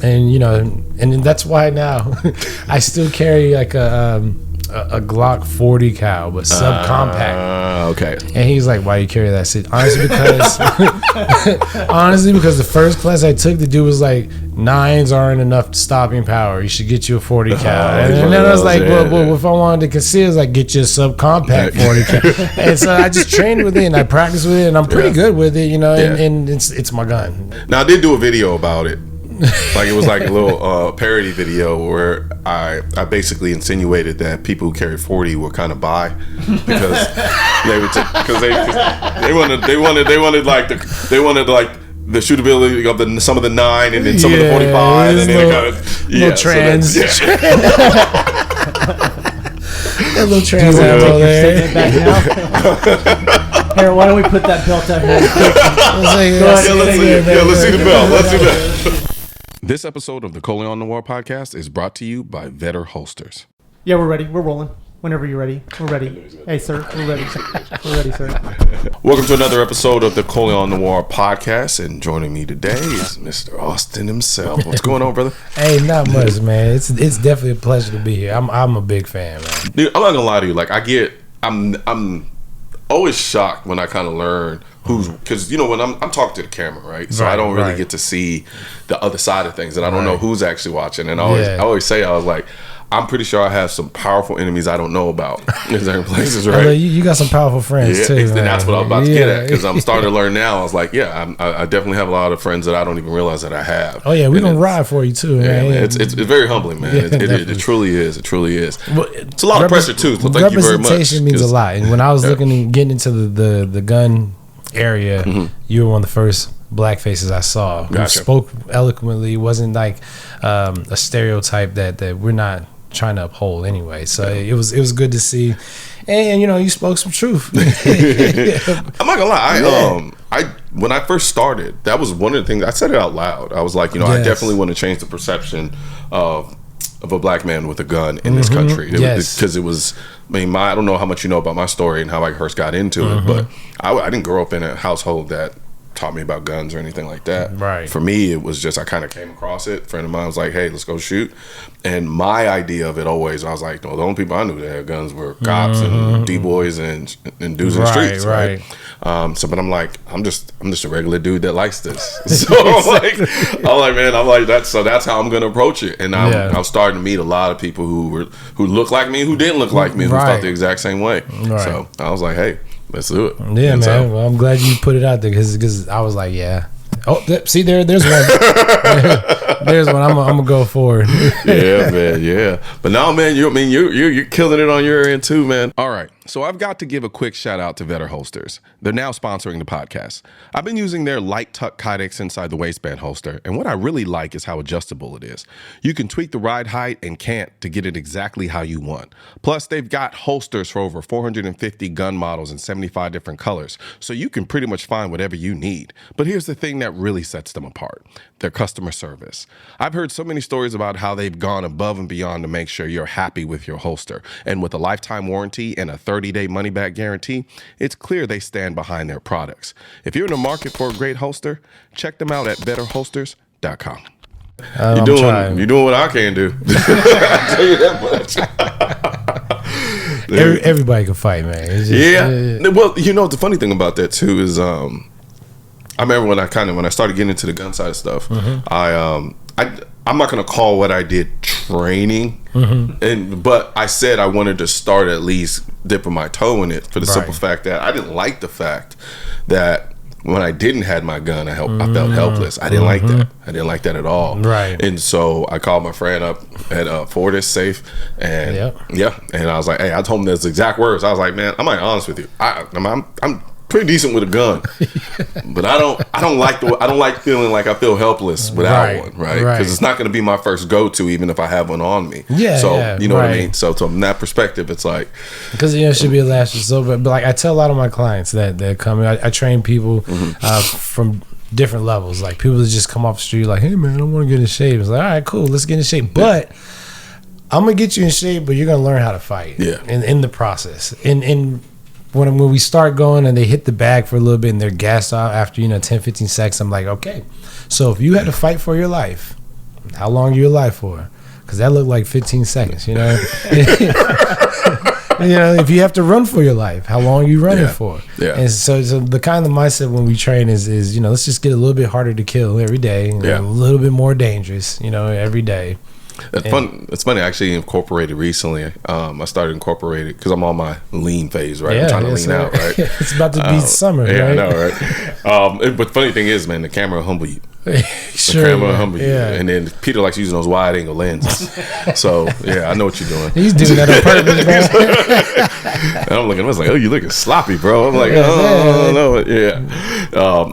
And and that's why now I still carry like a Glock 40 cal, but subcompact. Okay. And he's like, "Why you carry that shit?" Honestly, because the first class I took, the dude was like, 9s aren't enough stopping power. You should get you a 40 cal. And then I was like, well, if I wanted to consider, it's like, get you a subcompact 40 cal. And so I just trained with it and I practiced with it, and I'm pretty good with it, and it's my gun. Now I did do a video about it. Like it was like a little parody video where I basically insinuated that people who carry 40 were kind of bi because they wanted like the shootability of some of the 9 and then some of the 45 and then little trans. That little trans over there. Back now. Here, why don't we put that belt out here? Let's see the belt. Let's see that. This episode of the Colion Noir podcast is brought to you by Vetter Holsters. Yeah, we're ready. We're rolling. Whenever you're ready, we're ready. Hey, sir, we're ready. We're ready, sir. Welcome to another episode of the Colion Noir podcast, and joining me today is Mr. Austin himself. What's going on, brother? Hey, not much, man. It's definitely a pleasure to be here. I'm a big fan, man. Dude, I'm not gonna lie to you. Like, I'm always shocked when I kind of learn because when I'm talking to the camera, right? So I don't really get to see the other side of things, and I don't know who's actually watching. And I always say, I was like, I'm pretty sure I have some powerful enemies I don't know about in certain places, right? Well, you got some powerful friends too. And that's what I'm about to get at, because I'm starting to learn now. I was like, I definitely have a lot of friends that I don't even realize that I have. Oh yeah, we're gonna ride for you too, man. Yeah, man. It's very humbling, man. It truly is. It truly is. Well, it's a lot of pressure too. So thank you very much. Representation means a lot. And when I was getting into the gun area, you were one of the first black faces I saw who spoke eloquently. Wasn't like a stereotype that we're not trying to uphold anyway. So it was good to see, and you spoke some truth. I'm not gonna lie. I when I first started, that was one of the things I said it out loud. I was like, I definitely want to change the perception of a black man with a gun in this country. Because it was, I don't know how much you know about my story and how I first got into it, but I didn't grow up in a household that taught me about guns or anything like that. Right. For me, it was just, I kind of came across it. A friend of mine was like, hey, let's go shoot. And my idea of it always, I was like, no, the only people I knew that had guns were cops and D-boys and dudes in the streets, right? But I'm like, I'm just a regular dude that likes this. So I'm like, that's how I'm gonna approach it. And I'm starting to meet a lot of people who look like me, who didn't look like me, who thought the exact same way. Right. So I was like, hey, let's do it. Yeah, and man. Well, I'm glad you put it out there because I was like, yeah. Oh, see, there's one. There's one. I'm gonna go forward. Yeah, man. Yeah, but now, man, you're killing it on your end too, man. All right, so I've got to give a quick shout out to Vetter Holsters. They're now sponsoring the podcast. I've been using their light tuck kydex inside the waistband holster, and what I really like is how adjustable it is. You can tweak the ride height and cant to get it exactly how you want. Plus, they've got holsters for over 450 gun models in 75 different colors, so you can pretty much find whatever you need. But here's the thing that really sets them apart: their customer service. I've heard so many stories about how they've gone above and beyond to make sure you're happy with your holster. And with a lifetime warranty and a 30-day money-back guarantee, it's clear they stand behind their products. If you're in the market for a great holster, check them out at betterholsters.com. You're doing what I can do. I'll tell you that much. Everybody can fight, man. Well, the funny thing about that too is I remember when I started getting into the gun side of stuff, I'm not gonna call what I did training, but I said I wanted to start at least dipping my toe in it for the simple fact that I didn't like the fact that when I didn't have my gun, I felt helpless. I didn't like that. I didn't like that at all. Right. And so I called my friend up at Fortis Safe, and and I was like, hey, I told him those exact words. I was like, man, I'm not honest with you. I'm pretty decent with a gun, but I don't like feeling like I feel helpless without one, right? Because it's not going to be my first go-to, even if I have one on me. You know what I mean. So from that perspective, it's like, because it should be a last resort. But like I tell a lot of my clients that come in, I train people from different levels. Like people that just come off the street, like, hey man, I want to get in shape. It's like, all right, cool, let's get in shape, but I'm gonna get you in shape, but you're gonna learn how to fight. In the process. When we start going and they hit the bag for a little bit and they're gassed out after 10-15 seconds, I'm like, okay, so if you had to fight for your life, how long are you alive for? Because that looked like 15 seconds, you know. You know, if you have to run for your life, how long are you running for? Yeah. And so the kind of mindset when we train is, you know, let's just get a little bit harder to kill every day, you know, a little bit more dangerous, you know, every day. It's funny. I actually incorporated recently. I started incorporating because I'm on my lean phase, right? I'm trying to lean out, right? It's about to be summer, yeah, right? I know, right? But the funny thing is, man, the camera will humble you. Sure, the camera will humble you. And then Peter likes using those wide angle lenses. So yeah, I know what you're doing. He's doing that on purpose, bro. And I'm looking. I was like, oh, you looking sloppy, bro. I'm like, oh no, yeah.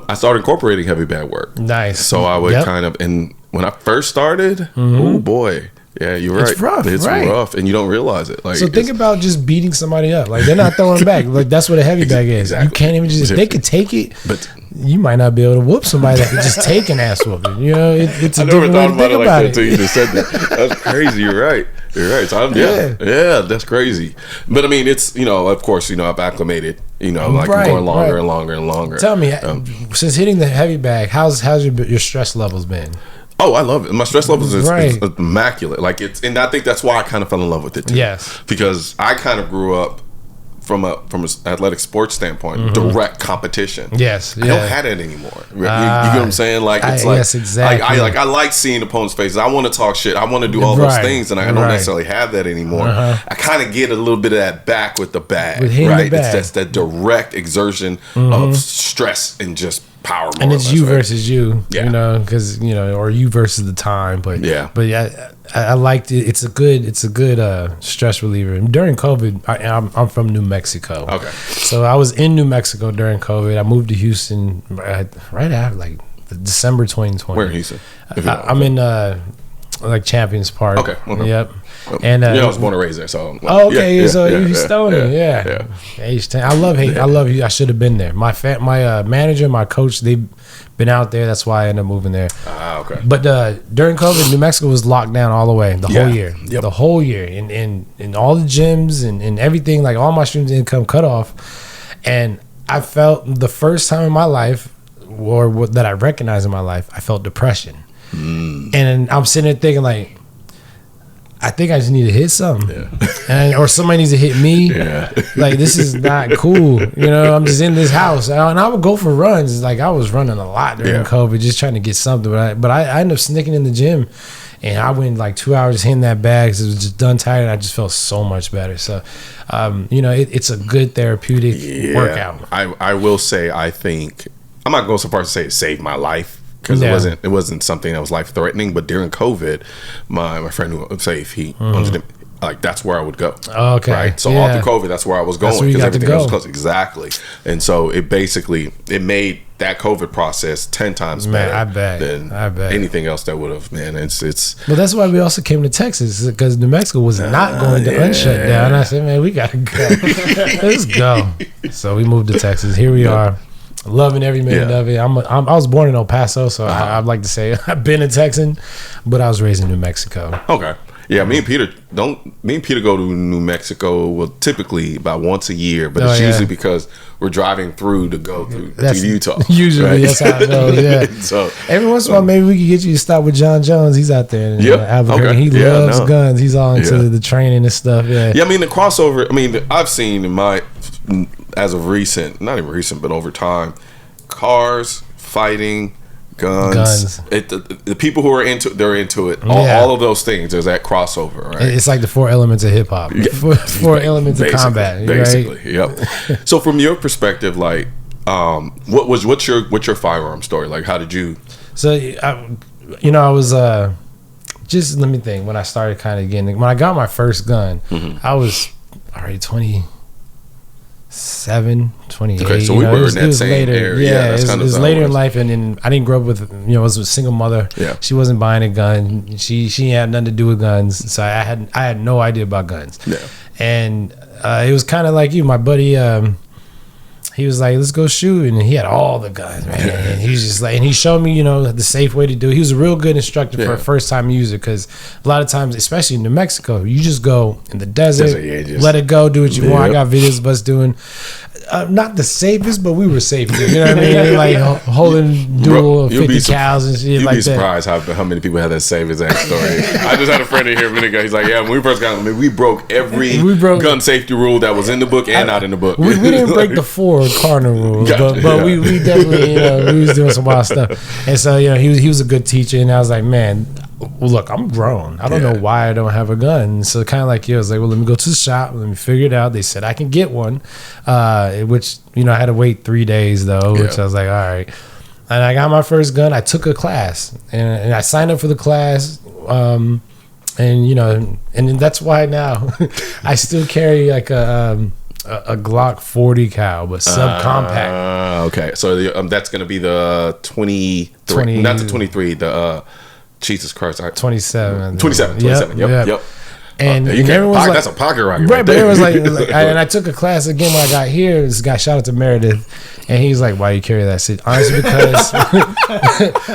I started incorporating heavy bag work. Nice. So I would kind of and. When I first started, oh boy, yeah, you're right. It's rough. It's rough, and you don't realize it. Like, so think about just beating somebody up. Like they're not throwing back. Like that's what a heavy bag is. Exactly. You can't even just. They could take it, but you might not be able to whoop somebody that could just take an ass whooping. You know, it's a different way to think about it. Until you just said that. That's crazy. You're right. You're right. So yeah, that's crazy. But I mean, it's of course, I've acclimated. Like going longer and longer and longer. Tell me, since hitting the heavy bag, how's your stress levels been? Oh, I love it. My stress levels is immaculate. Like and I think that's why I kind of fell in love with it too. Yes, because I kind of grew up from an athletic sports standpoint, direct competition. Yes, I don't have that anymore. You get what I'm saying? Like it's yes, exactly. I like seeing opponents' faces. I want to talk shit. I want to do all those things, and I don't necessarily have that anymore. I kind of get a little bit of that back with the bag, right? It's just that direct exertion of stress and just power, and it's you versus you, because or you versus the time. But I liked it. It's a good stress reliever. During COVID, I'm from New Mexico. Okay, so I was in New Mexico during COVID. I moved to Houston right after like December 2020. Where in Houston? I'm in like Champions Park. Okay. Yep. And I was born and raised there, so so you Houstonian, I love you. I should have been there. My manager, my coach, they've been out there. That's why I ended up moving there. Okay. But during COVID, New Mexico was locked down all the way, the whole year, and all the gyms and everything, like all my streams of income cut off, and I felt the first time in my life, or that I recognized in my life, I felt depression, and I'm sitting there thinking like, I think I just need to hit something, or somebody needs to hit me. Like this is not cool. I'm just in this house, and I would go for runs. Like I was running a lot during COVID, just trying to get something. But I ended up sneaking in the gym, and I went like 2 hours hitting that bag because it was just done tired. And I just felt so much better. So, it's a good therapeutic workout. I will say, I think I'm not going so far as to say it saved my life. Because it wasn't something that was life threatening, but during COVID, my friend who was safe, he like that's where I would go. Okay, right. So all through COVID, that's where I was going because everything else was close. Exactly, and so it made that COVID process 10 times better than anything else that would have. Man, it's. Well, that's why we also came to Texas because New Mexico was not going to unshut down. I said, man, we gotta go. Let's go. So we moved to Texas. Here we are. Loving every minute of it. I was born in El Paso, so I'd like to say I've been a Texan, but I was raised in New Mexico. Okay. Yeah, me and Peter go to New Mexico typically about once a year, but it's usually because we're driving through to go to Utah. Usually that's how it goes. Yeah. So every once in a while, maybe we could get you to stop with John Jones. He's out there in Albuquerque. Okay. He loves guns. He's all into the training and stuff. Yeah. Yeah. I mean the crossover. I mean I've seen as of recent, not even recent, but over time, cars, fighting, guns. The people who are into it, they're into it. All of those things. There's that crossover, right? It's like the 4 elements of hip hop, four elements of combat. Basically, right? Yep. So from your perspective, like, what's your firearm story? Like, how did you? So, I was just let me think. When I started kind of getting, when I got my first gun, I was already 27, 28. Okay, so we were in that same later. area. Yeah, it was later in life, and I didn't grow up with, I was a single mother. Yeah. She wasn't buying a gun. She had nothing to do with guns, so I had no idea about guns. Yeah. And it was kind of like you, my buddy. He was like, let's go shoot. And he had all the guns, man. And he was just like, and he showed me, the safe way to do it. He was a real good instructor for a first time user, because a lot of times, especially in New Mexico, you just go in the desert, let it go, do what you want. I got videos of us doing. not the safest, but we were safe. You know what I mean? Like holding dual 50 cows and shit like that. You'd be surprised how many people have that same exact story. I just had a friend in here a minute ago. He's like, yeah, when we first got them, we broke every gun safety rule that was in the book and not in the book. We didn't break the 4 cardinal rules, but we definitely, we was doing some wild stuff. And so, he was a good teacher, and I was like, man, well, look, I'm grown. I don't know why I don't have a gun. So kind of like you, I was like, well, let me go to the shop. Let me figure it out. They said I can get one, which, I had to wait 3 days, though, which I was like, all right. And I got my first gun. I took a class, and I signed up for the class. And that's why now I still carry like a Glock 40 cal, but subcompact. Okay. So that's going to be the 20, not the 23, the... Jesus Christ. 27. 27. Yep. And everyone's like, that's a pocket rocket. Right, but everyone's like and I took a class again when I got here. This guy, shout out to Meredith, and he's like, why you carry that shit?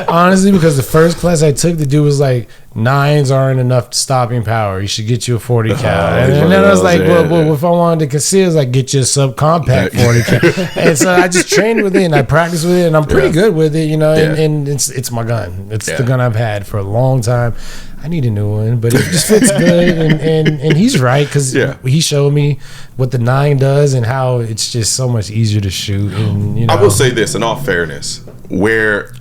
Honestly, because the first class I took, the dude was like, 9s aren't enough stopping power. You should get you a 40 cal. And then I was like, well, if I wanted to consider, it's like, get you a subcompact 40 cal. And so I just trained with it, and I practiced with it, and I'm pretty good with it, and it's my gun. It's the gun I've had for a long time. I need a new one, but it just fits good, and he's right, because he showed me what the 9 does and how it's just so much easier to shoot. And I will say this, in all fairness, where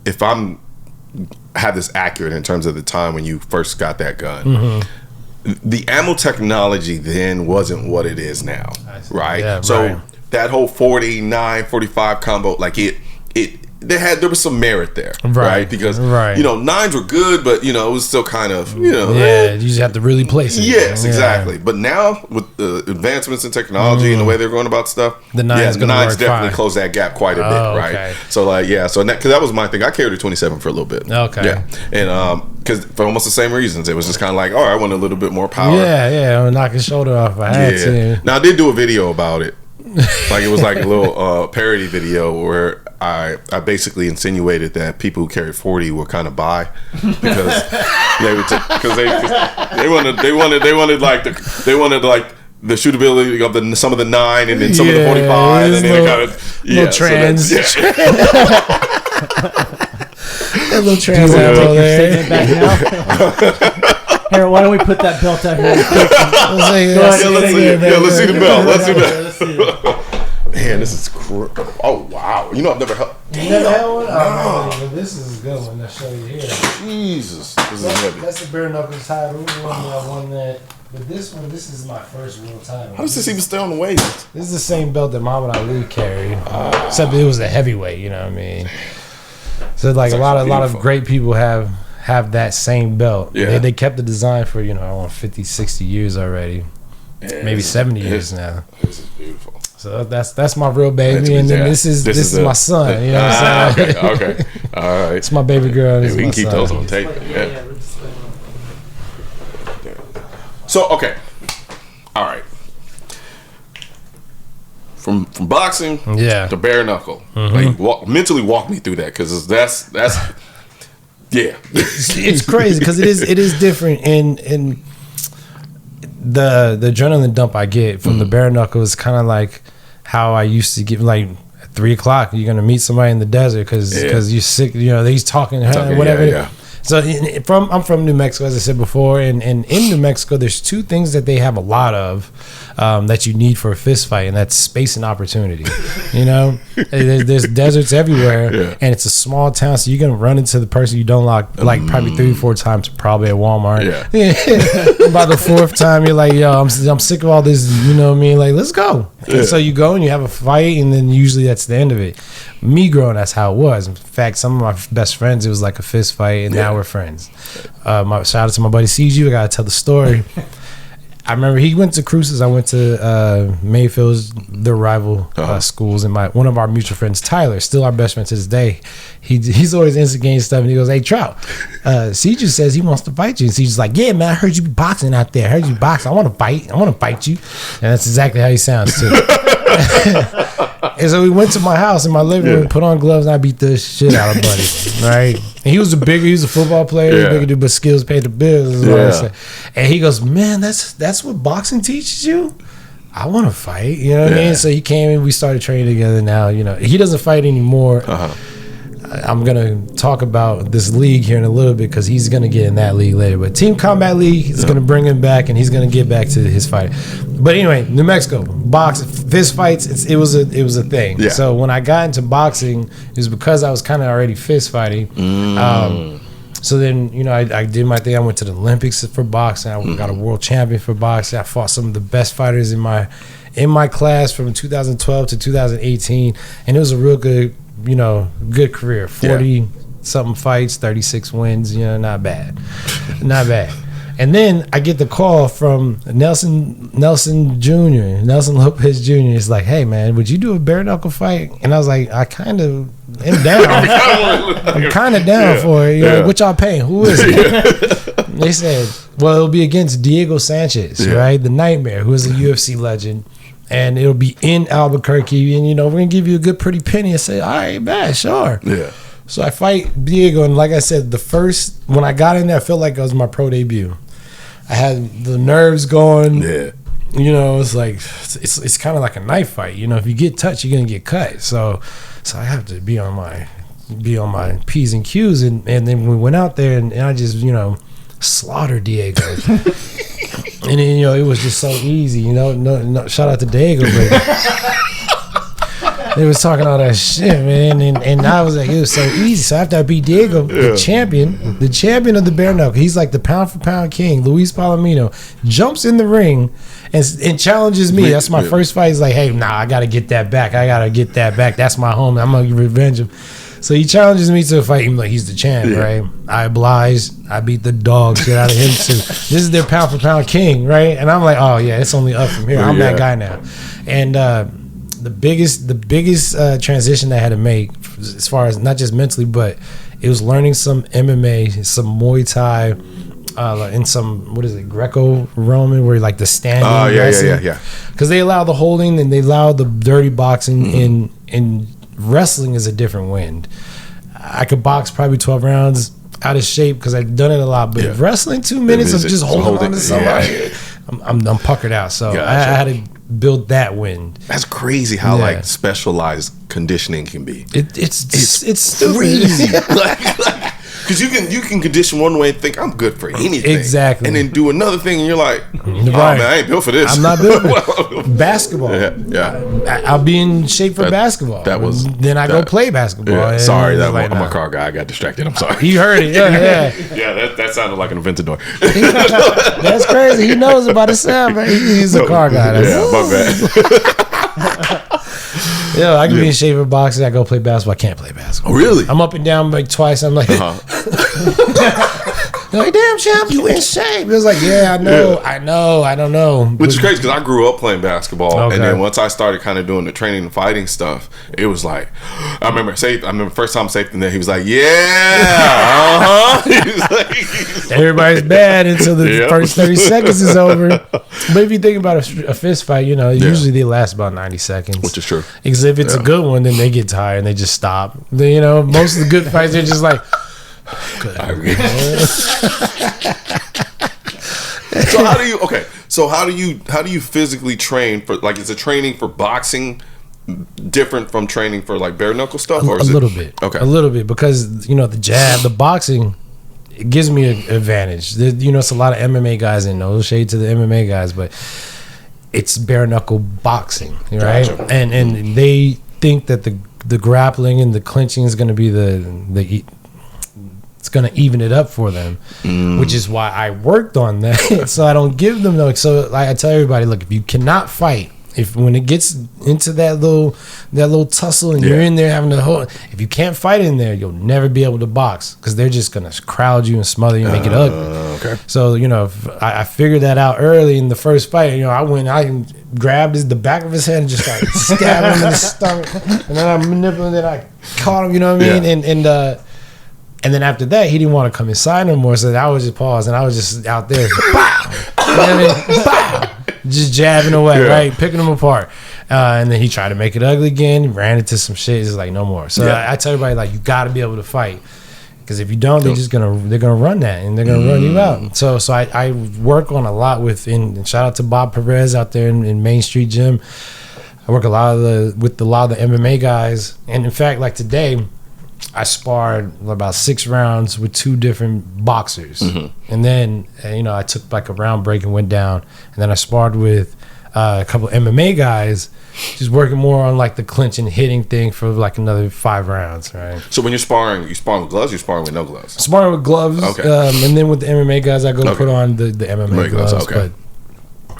if I'm have this accurate in terms of the time when you first got that gun, the ammo technology then wasn't what it is now, right? Yeah, so that whole 49, 45 combo, like there was some merit there, right? Because 9s were good, but it was still kind of you just have to really place it. Yes, exactly. But now with the advancements in technology and the way they're going about stuff, the 9s definitely close that gap quite a bit, right? Okay. So because that was my thing. I carried a 27 for a little bit. Okay. Yeah, and because for almost the same reasons, it was just kind of like, all right, I want a little bit more power. Yeah, I'm gonna knock his shoulder off if I had to. Now I did do a video about it. Like it was like a little parody video where I basically insinuated that people who carry 40 were kind of bi because they wanted the shootability of some of the 9 and then some of the 45 and then kind of little trans. That little trans over there. Back now. Here, why don't we put that belt out here? Let's see the belt. Let's see the belt. Man, this is oh wow! I've never held. You never held one? Oh, no. This is a good one. I'll show you here. Jesus, this is heavy. That's the bare-knuckle title. One that. But this is my first real title. How does this even stay on the waist? This is the same belt that Muhammad Ali carried, except it was a heavyweight. You know what I mean? So like a lot of great people have that same belt. Yeah. They kept the design for 50, 60 years already, maybe 70 years now. This is beautiful. So that's my real baby, and then this is my son. You know what I'm saying? Okay, all right. It's my baby girl. And we can keep those on tape. Yeah. So all right. From boxing, to bare knuckle, like mentally walk me through that, because that's it's crazy because it is different in the adrenaline dump I get from the bare knuckle is kind of like how I used to get, like at 3:00 you're gonna meet somebody in the desert because you're sick, he's talking whatever. So I'm from New Mexico, as I said before, and in New Mexico there's 2 things that they have a lot of that you need for a fist fight, and that's space and opportunity. There's deserts everywhere, and it's a small town, so you're gonna run into the person you don't like probably 3 or 4 times, probably at Walmart. By the 4th time, you're like, yo, I'm sick of all this. You know what I mean? Like, let's go. And so you go and you have a fight, and then usually that's the end of it. Me growing, that's how it was. In fact, some of my best friends, it was like a fist fight, and now we're friends. Shout out to my buddy CG. I gotta tell the story. I remember he went to Cruces. I went to Mayfield's, their rival schools, and one of our mutual friends, Tyler, still our best friend to this day. He's always instigating stuff, and he goes, "Hey, Trout, CG says he wants to fight you." And CG's like, "Yeah, man, I heard you be boxing out there. I heard you box. I want to fight. I want to fight you." And that's exactly how he sounds too. And so we went to my house in my living room, put on gloves, and I beat the shit out of Buddy. Right? And he was a football player, bigger dude, but skills paid the bills. Is what I say. And he goes, "Man, that's what boxing teaches you." I want to fight. You know what I mean? So he came and we started training together. Now, you know, he doesn't fight anymore. I'm going to talk about this league here in a little bit because he's going to get in that league later. But Team Combat League is going to bring him back, and he's going to get back to his fight. But anyway, New Mexico, fist fights, it was a thing. Yeah. So when I got into boxing, it was because I was kind of already fist fighting. So then, you know, I did my thing. I went to the Olympics for boxing. I got a world champion for boxing. I fought some of the best fighters in my class from 2012 to 2018, and it was a real good, you know, good career. 40 something fights, 36 wins. You know, not bad, not bad. And then I get the call from Nelson Lopez Jr. It's like, hey man, would you do a bare-knuckle fight? And I was like, I kind of am down. I'm kind of down for it. You know, what y'all paying? Who is it? They said, well, it'll be against Diego Sanchez, right? The Nightmare, who is a UFC legend. And it'll be in Albuquerque. And, you know, we're going to give you a good pretty penny. I say, all right, bad, sure. Yeah. So I fight Diego. And like I said, when I got in there, I felt like it was my pro debut. I had the nerves going. Yeah. You know, it's like, it's kind of like a knife fight. You know, if you get touched, you're going to get cut. So I have to be on my P's and Q's. And then we went out there and I just, you know, slaughtered Diego. And then, you know, it was just so easy, you know. No shout out to Diego, but they was talking all that shit, man. And I was like, it was so easy. So after I beat Diego, the champion of the bare knuckle, he's like the pound for pound king, Luis Palomino, jumps in the ring and challenges me. That's my first fight. He's like, hey, I gotta get that back. That's my homie. I'm gonna revenge him. So he challenges me to a fight. Like he's the champ, right? I obliged. I beat the dog shit out of him too. This is their pound for pound king, right? And I'm like, oh yeah, it's only up from here. I'm that guy now. And the biggest transition I had to make, as far as not just mentally, but it was learning some MMA, some Muay Thai, and some Greco-Roman, where like the standing. Oh yeah. Because they allow the holding and they allow the dirty boxing in wrestling is a different wind. I could box probably 12 rounds out of shape because I've done it a lot, but wrestling 2 minutes of just holding on to somebody, I'm puckered out. So I had to build that wind. That's crazy how like specialized conditioning can be. It's stupid. Crazy. Because you can condition one way and think I'm good for anything, exactly, and then do another thing and you're like, oh man, I ain't built for this. I'm not built for basketball. I'll be in shape for basketball. Then I go play basketball. Yeah, sorry, I'm a car guy. I got distracted. I'm sorry. You heard it. Yeah. That sounded like an Aventador. That's crazy. He knows about the sound, but he's a car guy. My bad. Yeah, I can be in shape for boxing. I go play basketball. I can't play basketball. Oh, really? I'm up and down like twice. I'm like, they're like, damn, champ, you in shape. It was like, I know. I don't know. Which is crazy because I grew up playing basketball, and then once I started kind of doing the training and fighting stuff, it was like, I remember first time Safety in there, he was like, everybody's bad until the first 30 seconds is over. But if you think about a fist fight, you know, usually they last about 90 seconds. Which is true. Because if it's a good one, then they get tired and they just stop. You know, most of the good fights, they're just like, good. So how do you physically train for, like, is the training for boxing different from training for like bare knuckle stuff, or a little bit? Okay, a little bit, because you know the jab, the boxing, it gives me an advantage. You know, it's a lot of MMA guys in. No shade to the MMA guys, but it's bare knuckle boxing, right? Gotcha. And they think that the grappling and the clinching is going to be it's going to even it up for them, which is why I worked on that. So I don't give them no. So like I tell everybody, look, if you cannot fight, when it gets into that little tussle and you're in there having to hold, if you can't fight in there, you'll never be able to box, because they're just gonna crowd you and smother you and make it ugly. Okay. So you know, I figured that out early in the first fight. You know, I grabbed the back of his head and just started stabbing him in the stomach, and then I manipulated, and I caught him. You know what I mean? And then after that, he didn't want to come inside no more, so I was just paused and I was just out there, bow, you know what I mean? Bow. Just jabbing away, right, picking them apart, and then he tried to make it ugly again. Ran into some shit. It's like no more. So I tell everybody, like, you got to be able to fight. Because if you don't, they're gonna run that and they're gonna run you out. So I work on a lot and shout out to Bob Perez out there in Main Street Gym. I work with a lot of the MMA guys, and in fact, like today, I sparred about 6 rounds with 2 different boxers, and then I took like a round break and went down, and then I sparred with a couple of MMA guys, just working more on like the clinch and hitting thing for like another 5 rounds, right? So when you're sparring with gloves, you're sparring with no gloves? Sparring with gloves, and then with the MMA guys, I go put on the MMA gloves, but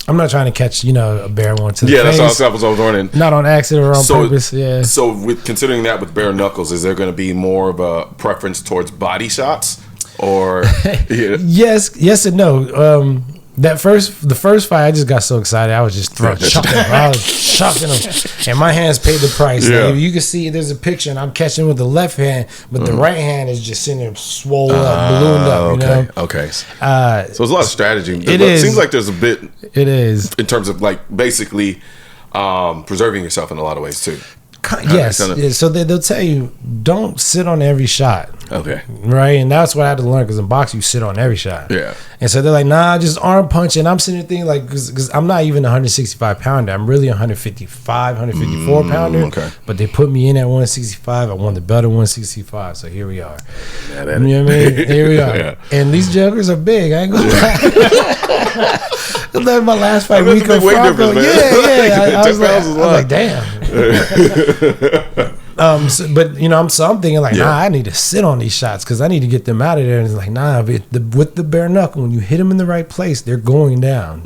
I'm not trying to catch, a bare one to the face. That's all I was wondering. Not on accident or on purpose, yeah. So with considering that with bare knuckles, is there going to be more of a preference towards body shots? Or Yes and no. The first fight, I just got so excited. I was just chucking. I was chucking them, and my hands paid the price. Yeah. Like, you can see there's a picture, and I'm catching with the left hand, but the right hand is just sitting there swollen up, ballooned up. Okay. So there's a lot of strategy. It seems like there's a bit. It is in terms of like basically preserving yourself in a lot of ways too. Yes. So they'll tell you, don't sit on every shot. Okay. Right? And that's what I had to learn, because in boxing, you sit on every shot. Yeah. And so they're like, nah, just arm punch. And I'm sitting there thinking, like, because I'm not even a 165 pounder. I'm really a 155, 154 pounder. Okay. But they put me in at 165. I won the belt at 165. So here we are. Yeah, you know what I mean? Here we are. Yeah. And these jokers are big. I ain't gonna lie. My last fight, week of Franco. Yeah. I was like, damn. But I'm thinking like, nah, I need to sit on these shots because I need to get them out of there. And it's like, nah, with the bare knuckle, when you hit them in the right place, they're going down.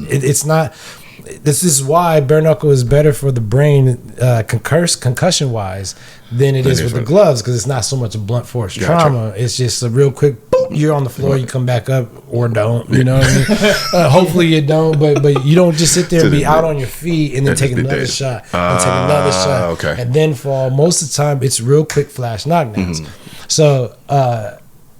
It's not. This is why bare knuckle is better for the brain, concussion wise, than it is with the gloves, because it's not so much a blunt force trauma. It's just a real quick, boom, you're on the floor, you come back up or don't. You know what I mean? Hopefully you don't, but you don't just sit there and be out on your feet and then take another shot and take another shot and then fall. Most of the time, it's real quick flash knockdowns. So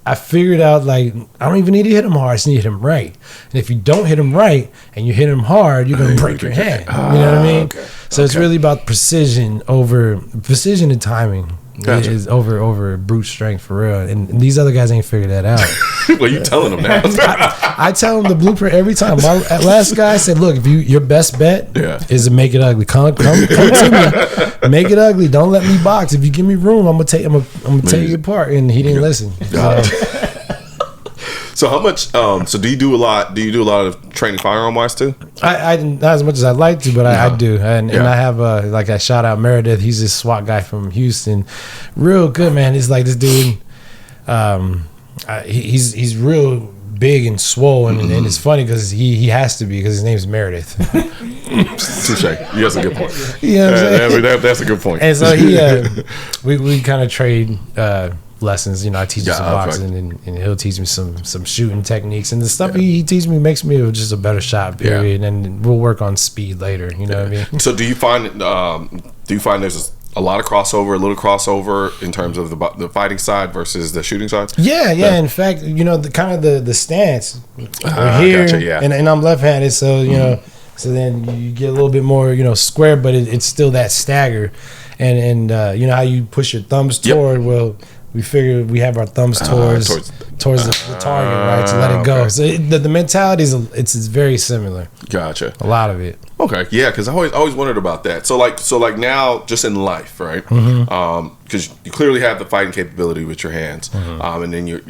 I figured out, like, I don't even need to hit him hard. I just need to hit him right. And if you don't hit him right and you hit him hard, you're going to break your hand. You know what I mean? So it's really about precision and timing. Gotcha. Is over brute strength for real. And these other guys ain't figured that out. Well, you telling them now. I tell them the blueprint every time. My last guy said, look, if your best bet is to make it ugly. Come to me. Make it ugly. Don't let me box. If you give me room, I'm gonna take you apart. And he didn't listen. So how much? So do you do a lot? Do you do a lot of training firearm wise too? I not as much as I'd like to, but I do. And I have like I shout out Meredith. He's this SWAT guy from Houston, real good man. He's like this dude. He's real big and swollen, and it's funny because he has to be, because his name's Meredith. Touche. That's a good point. You know what I'm saying? That's a good point. And so we kind of trade lessons. I teach him some boxing, and he'll teach me some shooting techniques, and the stuff he teaches me makes me just a better shot. Period. And we'll work on speed later. You know what I mean? So do you find there's a lot of crossover, a little crossover in terms of the fighting side versus the shooting side? Yeah. In fact, the stance. We're here, gotcha, and I'm left-handed, so so then you get a little bit more square, but it's still that stagger, and you know how you push your thumbs toward. Well, we figure we have our thumbs towards the target, right, to let it go. So the mentality it's very similar. Gotcha. A lot of it. Okay, yeah, because I always wondered about that. So like now, just in life, right? Because you clearly have the fighting capability with your hands, and then you're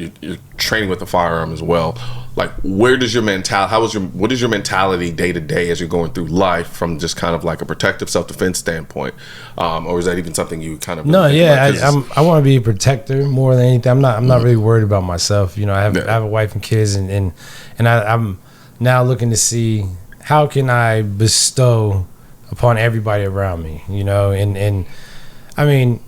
training with the firearm as well. Like, where does your mentality? What is your mentality day to day as you're going through life, from just kind of like a protective self defense standpoint, or is that even something you kind of? No, I want to be a protector more than anything. I'm not really worried about myself. I have a wife and kids, and I'm now looking to see how can I bestow upon everybody around me. And I mean,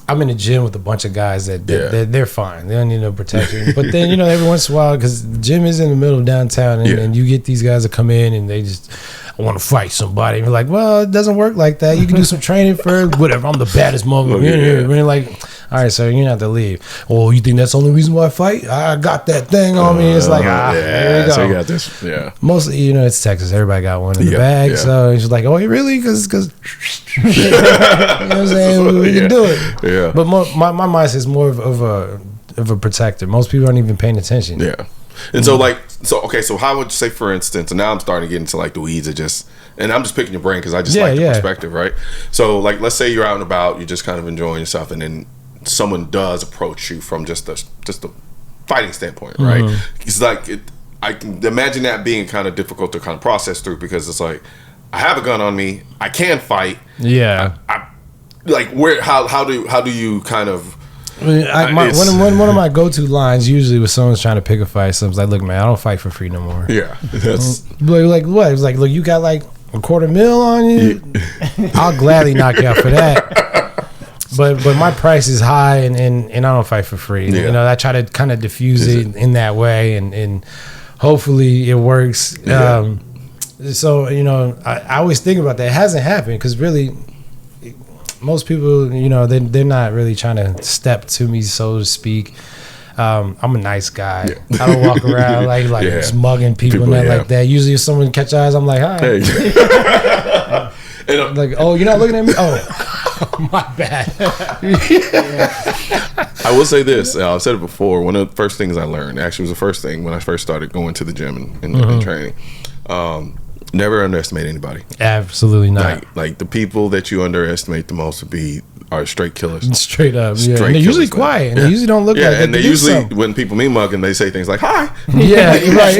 I'm in the gym with a bunch of guys that they're fine. They don't need no protection. But then, every once in a while, because the gym is in the middle of downtown, and you get these guys that come in and they just want to fight somebody. And you're like, well, it doesn't work like that. You can do some training first. Whatever. I'm the baddest motherfucker in here. And you're like, all right, sir, you're not to leave. Oh, you think that's the only reason why I fight? I got that thing on me. It's like, here we go. So you got this. Yeah. Mostly, it's Texas. Everybody got one in the bag. Yeah. So it's just like, oh, really? Because you know what I'm saying? We can do it. Yeah. But my mindset is more of a of a protector. Most people aren't even paying attention. Yeah. And so how would you say, for instance, and now I'm starting to get into like the weeds of just, and I'm just picking your brain because I just like the perspective, right? So like, let's say you're out and about, you're just kind of enjoying yourself, and then someone does approach you from just a fighting standpoint, right? It's like, I can imagine that being kind of difficult to kind of process through, because it's like, I have a gun on me, I can fight. Yeah. Like, where, how do you kind of, I mean, one of my go-to lines usually when someone's trying to pick a fight, someone's like, "Look, man, I don't fight for free no more." Yeah, that's like what? It's like, look, you got like $250,000 on you. I'll gladly knock you out for that. But my price is high, and I don't fight for free. You know, I try to kind of diffuse it in that way, and hopefully it works. So you know, I always think about that. It hasn't happened because really, most people, you know, they're not really trying to step to me, so to speak. I'm a nice guy. Yeah. I don't walk around like just mugging people like that. Usually if someone catch eyes, I'm like, hi. Hey. Like, oh, you're not looking at me? Oh, my bad. I will say this. I've said it before. One of the first things I learned, actually was the first thing when I first started going to the gym and training. Never underestimate anybody. Absolutely not. Like the people that you underestimate the most are straight killers. Straight up, yeah. And they're usually quiet, and they usually don't look like and they usually, when people meet mugging, they say things like, "Hi." Yeah, right.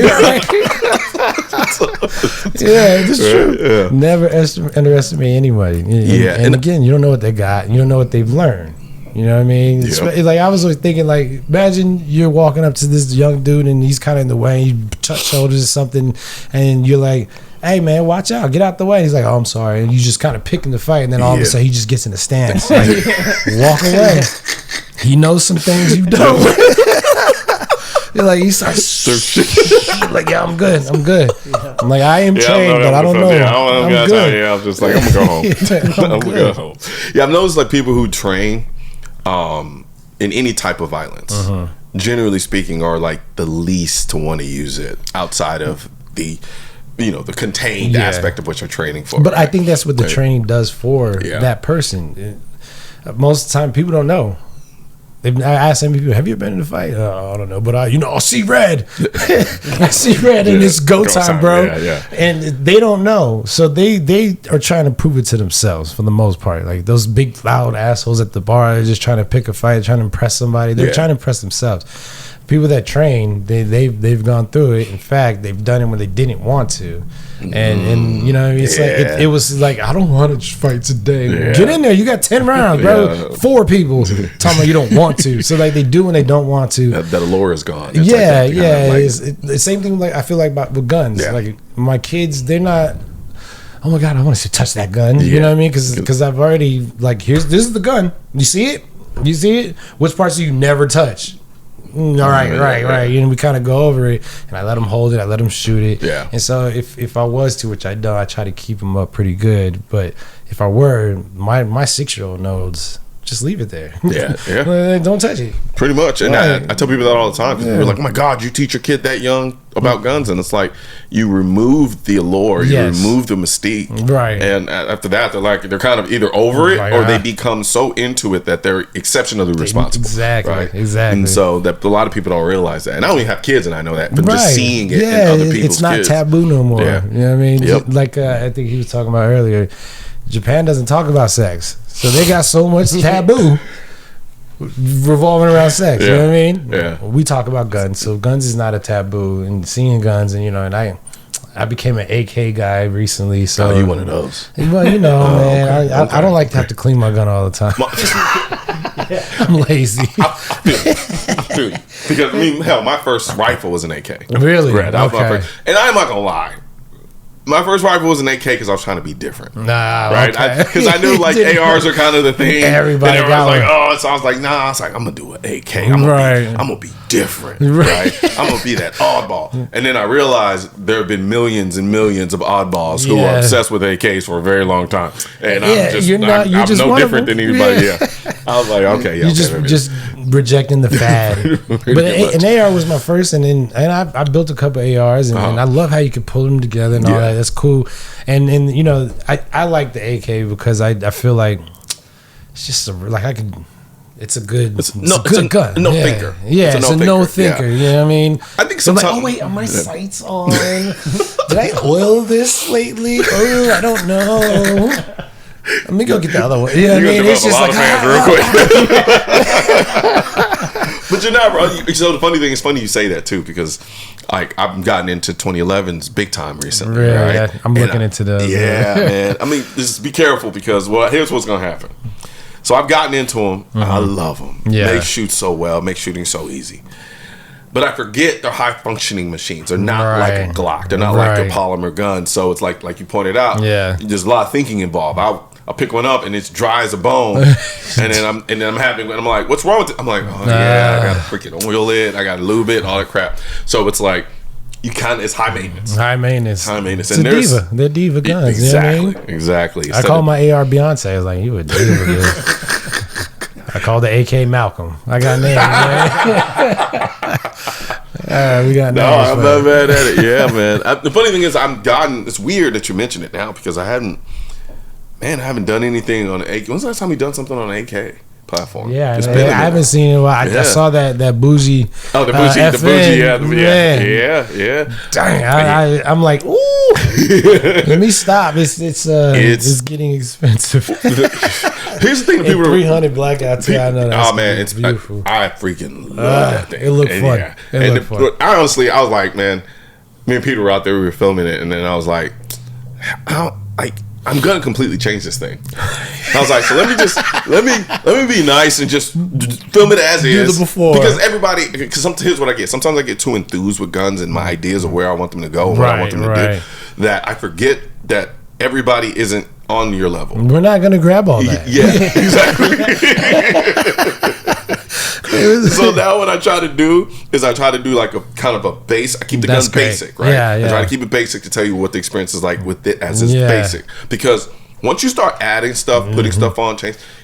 Yeah, it's true. Yeah. Never underestimate anybody. And again, you don't know what they got. You don't know what they've learned. You know what I mean? Yep. Like, I was always thinking, like, imagine you're walking up to this young dude and he's kind of in the way, you touch shoulders or something, and you're like, "Hey man, watch out, get out the way." He's like, "Oh, I'm sorry," and you just kind of picking the fight, and then all of a sudden he just gets in a stance, like, walk away. He knows some things you don't. You're like, he starts like, "Yeah, I'm good. Yeah. I'm like, I am trained, but I don't know. I'm good." I'm just like, I'm gonna go home. I'm gonna go home. Yeah, I've noticed like people who train in any type of violence, generally speaking, are like the least to want to use it outside of the, you know, the contained aspect of what you're training for. But right? I think that's what the training does for that person. Most of the time, people don't know. I ask some people, "Have you been in a fight?" I don't know, but I see red. I see red, and it's go time, bro. And they don't know, so they are trying to prove it to themselves for the most part. Like those big loud assholes at the bar, they're just trying to pick a fight, trying to impress somebody. They're trying to impress themselves. People that train, they've gone through it. In fact, they've done it when they didn't want to, and you know what I mean. It's like it was like, "I don't want to fight today." Get in there. You got 10 rounds, bro. 4 people talking about you don't want to. So like they do when they don't want to. That allure is gone. It's it's the same thing. Like I feel like with guns. Yeah. Like my kids, they're not, "Oh my god, I want to touch that gun." You know what I mean? Because I've already like, this is the gun. You see it? You see it? Which parts do you never touch? Right. You know, we kind of go over it, and I let them hold it. I let them shoot it. Yeah. And so if I was to, which I don't, I try to keep them up pretty good. But if I were, my 6-year-old knows, just leave it there. Yeah. Don't touch it. Pretty much. And I tell people that all the time. People are like, "Oh my god, you teach your kid that young about guns?" And it's like, you remove the allure, you remove the mystique, right? And after that, they're kind of either over it, or they become so into it that they're exceptionally responsible. Exactly. And so that a lot of people don't realize that. And I don't even have kids, and I know that, but just seeing it in other people's it's not kids, taboo no more. Yeah. You know what I mean? Yep. Like I think he was talking about earlier, Japan doesn't talk about sex, so they got so much taboo revolving around sex. You know what I mean? Yeah. We talk about guns, so guns is not a taboo, and seeing guns, and you know, and I became an AK guy recently. So you one of those? Well, you know, man, I don't like to have to clean my gun all the time. I'm lazy. I feel you. Because I mean, hell, my first rifle was an AK. Really? Right. That was my first, and I'm not gonna lie. My first rifle was an AK because I was trying to be different. Right? Because I knew like ARs are kind of the thing. Everybody got like, "Oh," so I was like, "Nah." I was like, "I'm gonna do an AK. I'm gonna be different. Right? I'm gonna be that oddball." And then I realized there have been millions and millions of oddballs who are obsessed with AKs for a very long time, and I'm no different than anybody. I was like, okay, you're just rejecting the fad. But an AR was my first, and I built a couple of ARs, and I love how you can pull them together and all that. That's cool. And you know, I like the AK because I feel like it's just like I could it's a good gun. No thinker. Yeah, it's a no thinker. You know what I mean? I think so sometimes. I'm like, oh wait, are my sights on? Did I oil this lately? Oh, I don't know. Let me go get the other one. You know what I mean? It's just like real quick. But you're not, bro. So the funny thing is, funny you say that too, because like I've gotten into 2011's big time recently. Really? Right? Yeah, I'm looking into those. Yeah, man. I mean, just be careful because here's what's gonna happen. So I've gotten into them. I love them. Yeah. They shoot so well, make shooting so easy. But I forget they're high functioning machines. They're not like a Glock. They're not like a polymer gun. So it's like you pointed out. Yeah. There's a lot of thinking involved. I'll pick one up and it's dry as a bone, and then I'm like, what's wrong with it? I'm like, oh yeah, I gotta freaking oil it, I gotta lube it, all that crap. So it's like it's high maintenance. High maintenance. It's and a diva. They're diva guns. Exactly. You know what I mean? Exactly. I call my AR Beyonce. I was like, you a diva, dude. I called the AK Malcolm. I got names, man. We got names. No, I'm not mad at it. Yeah, man. The funny thing is, it's weird that you mention it now because I haven't done anything on the AK. When's the last time you done something on an AK platform? Yeah, I haven't seen it in a while. I saw that bougie. Oh, the bougie, yeah. Dang, I'm like, ooh. Let me stop. It's getting expensive. Here's the thing: people 300 blackout. I know that's it's beautiful. I freaking love that thing. It looked fun. Yeah. It looked fun. I honestly, I was like, man, me and Peter were out there. We were filming it, and then I was like, I'm gonna completely change this thing. I was like, so let me be nice and just film it as is. Because here's what I get. Sometimes I get too enthused with guns and my ideas of where I want them to go, and what I want them to do, that I forget that everybody isn't on your level. We're not gonna grab all that. Yeah, exactly. So now what I try to do is like a kind of a base. I keep the guns basic, right? Yeah. I try to keep it basic to tell you what the experience is like with it as it's basic. Because once you start adding stuff, putting stuff on,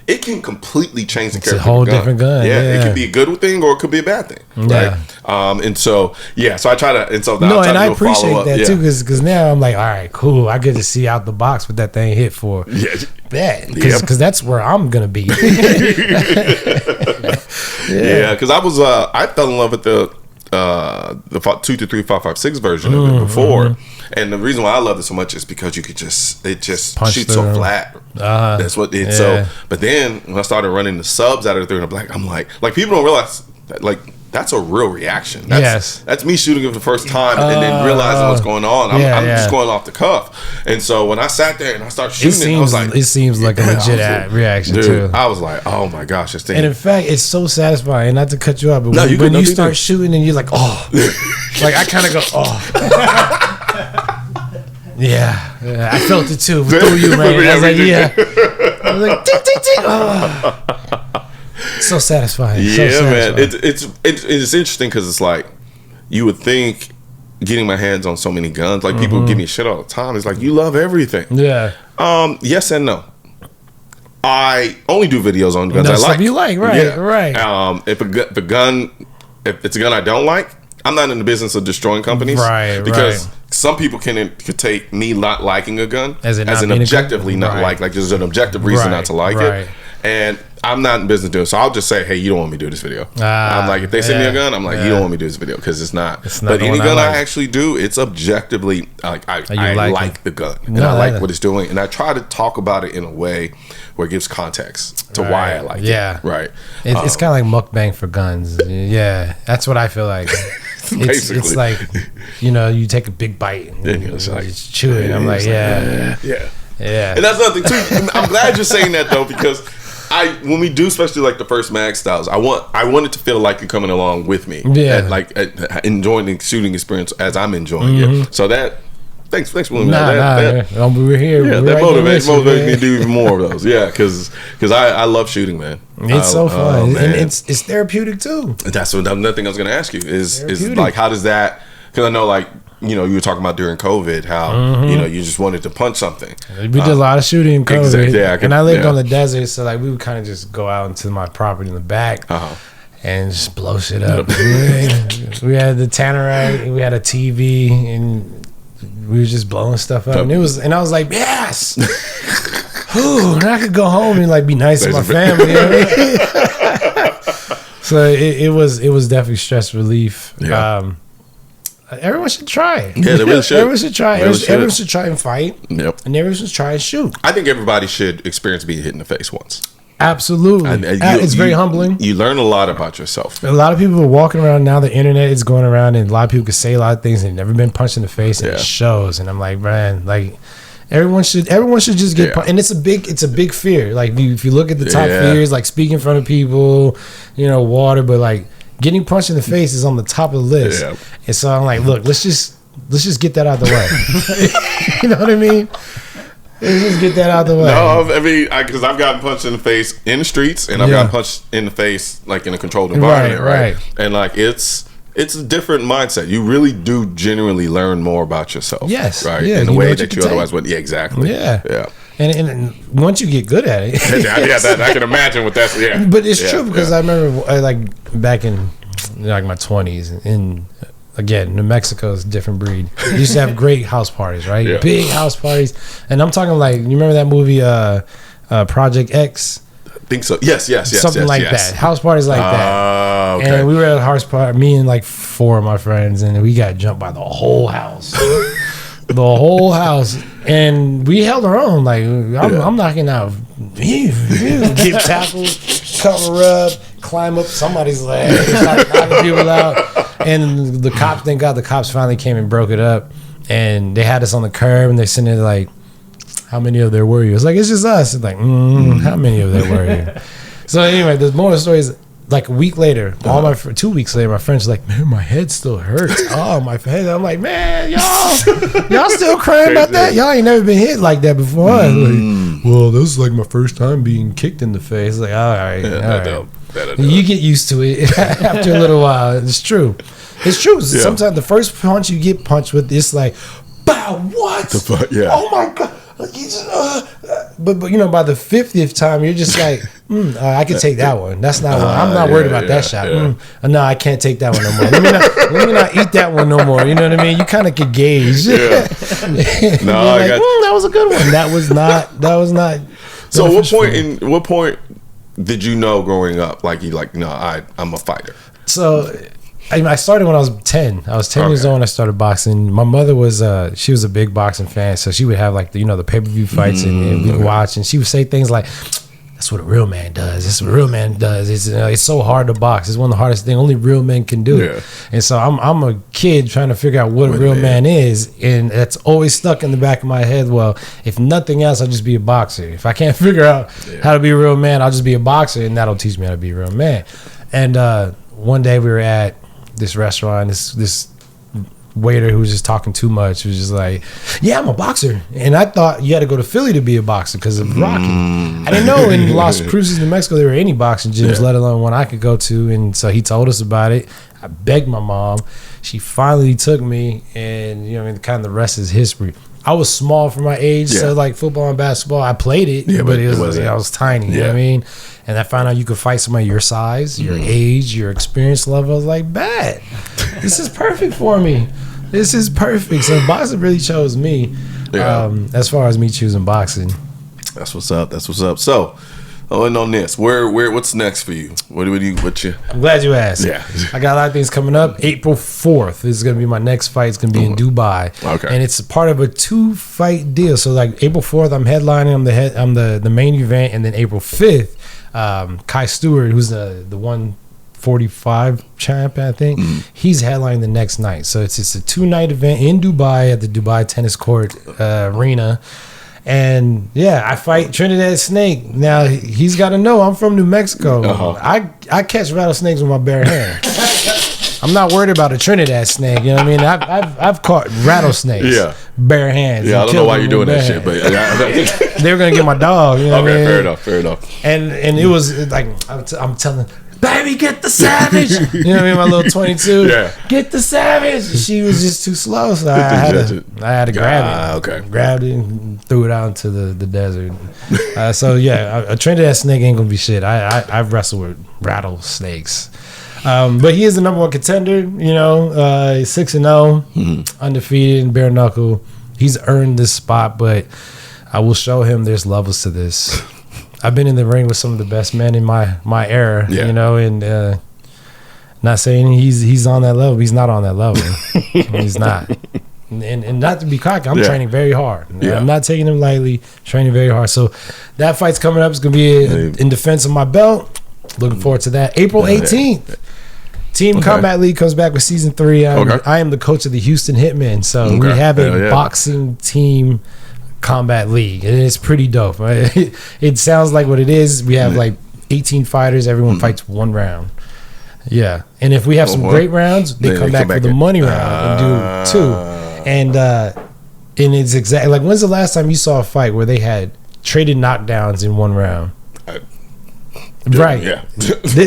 it can completely change the character. It's a whole different gun. Yeah, it could be a good thing or it could be a bad thing. Right? And so so I try to, and so now I appreciate that too, because now I'm like, all right, cool. I get to see out the box what that thing hit for. Yeah. Because that's where I'm gonna be. Yeah, because I fell in love with the 223-556 version of it before, and the reason why I loved it so much is because it just shoots so flat. That's what it's so. But then when I started running the subs out of the 300 black, I'm like people don't realize that, like, that's a real reaction. That's me shooting it for the first time and then realizing what's going on. I'm just going off the cuff. And so when I sat there and I started shooting, I was like, it seems like a legit reaction, dude, too. I was like, oh my gosh, this thing. And in fact, it's so satisfying. Not to cut you off, but when you start shooting and you're like, oh, like I kind of go, oh. Yeah, I felt it too through you, man. I was like, I was like, tick, tick, tick. Oh. So satisfying. Man. It's interesting because it's like you would think getting my hands on so many guns, like people give me shit all the time. It's like, you love everything. Yeah. Yes and no. I only do videos on guns I like. Stuff you like, right? Right. If it's a gun I don't like, I'm not in the business of destroying companies, right? Because some people could take me not liking a gun as an objectively not like there's an objective reason not to like it, and I'm not in business doing. So I'll just say, hey, you don't want me to do this video. I'm like, if they send me a gun, I'm like, you don't want me to do this video because it's not. But any gun I actually do, it's objectively like I like the gun and I like what it's doing, and I try to talk about it in a way where it gives context to why I like it. Right. It's kind of like mukbang for guns. Yeah, that's what I feel like. It's like, you take a big bite and you just chew it. I'm like, yeah. And that's another thing too. I'm glad you're saying that though, because when we do, especially like the first mag styles, I want it to feel like you're coming along with me, enjoying the shooting experience as I'm enjoying it. So that, thanks for that. We're here. Yeah, that motivates me to do even more of those. Yeah, because I love shooting, man. It's so fun, and it's therapeutic too. That's another thing I was going to ask you is like, how does that? Because I know, like, you were talking about during COVID how you just wanted to punch something. We did a lot of shooting in COVID. Exactly, and I lived on the desert, so like we would kind of just go out into my property in the back and just blow shit up. We had the tannerite, we had a TV, and we were just blowing stuff up. And I was like, yes. Ooh, and I could go home and like be nice to my family. You know what I mean? So it was definitely stress relief. Yeah. Everyone should try it. Yeah, they really should. Everyone should try. Everyone should try and fight. Yep. And everyone should try and shoot. I think everybody should experience being hit in the face once. Absolutely. It's very humbling. You learn a lot about yourself. A lot of people are walking around now. The internet is going around, and a lot of people can say a lot of things. They've never been punched in the face, and it shows. And I'm like, man, like everyone should just get punched. And it's a big fear. Like if you look at the top fears, like speaking in front of people, water, but like getting punched in the face is on the top of the list. Yeah. And so I'm like, look, let's just get that out of the way. You know what I mean? Let's just get that out of the way. No, I mean, because I've gotten punched in the face in the streets, and I've gotten punched in the face like in a controlled environment, right? And like it's a different mindset. You really do genuinely learn more about yourself. Yes, right. Yeah, in a way that you otherwise wouldn't. Yeah, exactly. Yeah. And once you get good at it, I can imagine what that's. Yeah, but it's true because I remember like back in like my 20s, and again, New Mexico is a different breed. You used to have great house parties, right? Yeah. Big house parties, and I'm talking like you remember that movie Project X? I think so. Yes. Something like that. House parties like that. Okay. And we were at a house party, me and like 4 of my friends, and we got jumped by the whole house. The whole house, and we held our own. Like I'm knocking out, get tackled, cover up, climb up somebody's leg, start knocking people out. And the cops, thank God, the cops finally came and broke it up. And they had us on the curb, and they're sitting there like, "How many of there were you?" It's like, "It's just us." It's like, "How many of there were you?" So anyway, there's more stories. Like a week later, 2 weeks later, my friends were like, "Man, my head still hurts." Oh, my head. I'm like, "Man, y'all still crying about that? Y'all ain't never been hit like that before." Like, well, this is like my first time being kicked in the face. Like, all right. You get used to it after a little while. It's true. Sometimes the first punch you get punched with, it's like, "Bow, what? Oh my God." But by the 50th time, you're just like, I can take that one. That's not one. I'm not worried about that shot. No, I can't take that one no more. Let me not eat that one no more. You know what I mean? You kind of could gauge. Yeah. No, I got that was a good one. That was not. So what point did you know growing up? Like I'm a fighter. So I started when I was 10. I was 10 years old when I started boxing. My mother was she was a big boxing fan, so she would have like the pay-per-view fights and we would watch, and she would say things like, "That's what a real man does. That's what a real man does. It's so hard to box. It's one of the hardest things. Only real men can do it." And so I'm a kid trying to figure out what a real man is, and that's always stuck in the back of my head. Well, if nothing else, I'll just be a boxer. If I can't figure out how to be a real man, I'll just be a boxer, and that'll teach me how to be a real man. And one day we were at this restaurant, this waiter who was just talking too much was just like, "Yeah, I'm a boxer," and I thought you had to go to Philly to be a boxer because of Rocky. I didn't know in Las Cruces, New Mexico, there were any boxing gyms, let alone one I could go to. And so he told us about it. I begged my mom. She finally took me, and kind of the rest is history. I was small for my age, so like football and basketball, I played it, but it was I was tiny. You know what I mean? And I found out you could fight somebody your size, your age, your experience level. I was like, "Bet, this is perfect for me. This is perfect." So boxing really chose me. As far as me choosing boxing, that's what's up. So, and on this, what's next for you? What you? I'm glad you asked. Yeah, I got a lot of things coming up. April 4th is going to be my next fight. It's going to be in Dubai. Okay, and it's part of a 2-fight deal. So like April 4th, I'm headlining. I'm the main event, and then April 5th, Kai Stewart, who's the 145 champ, I think, he's headlining the next night. So it's a 2-night event in Dubai at the Dubai Tennis Court Arena. And I fight Trinidad Snake. Now he's got to know I'm from New Mexico. I catch rattlesnakes with my bare hand. I'm not worried about a Trinidad snake. You know what I mean? I've caught rattlesnakes. Bare hands. I don't know why you're doing that shit, but they were gonna get my dog. You know what I mean? Fair enough. And it was like I'm telling, "Baby, get the savage." You know what I mean? My little 22. Get the savage. She was just too slow, so I had to grab it. Grabbed it and threw it out into the desert. A Trinidad snake ain't gonna be shit. I've wrestled with rattlesnakes. But he is the number 1 contender. He's 6-0, undefeated, bare-knuckle. He's earned this spot, but I will show him there's levels to this. I've been in the ring with some of the best men in my era, and Not saying he's on that level. He's not on that level. He's not. And not to be cocky, I'm training very hard. I'm not taking him lightly, training very hard. So that fight's coming up. It's going to be in defense of my belt. Looking forward to that. April 18th. Team Combat League comes back with season 3. I am the coach of the Houston Hitmen. So we have a boxing team combat league. And it's pretty dope. It sounds like what it is. We have like 18 fighters. Everyone fights 1 round. Yeah. And if we have some great rounds, they come back for the money round and do 2. And it's exactly like, when's the last time you saw a fight where they had traded knockdowns in 1 round? Right. Yeah.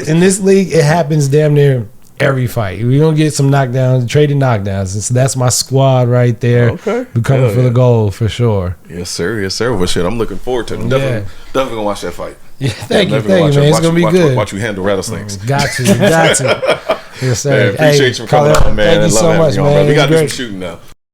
In this league, it happens damn near every fight. We're going to get some knockdowns, traded knockdowns. And so that's my squad right there. Okay. We're coming for the goal for sure. Yes, sir. Yes, sir. Well, shit, I'm looking forward to it. Definitely going to watch that fight. Yeah, thank you, man. It's going to be good. Watch you handle rattlesnakes. Got to. Yes, sir. Hey, appreciate you for coming on, man. Thank you so much, man. We got to do some shooting now.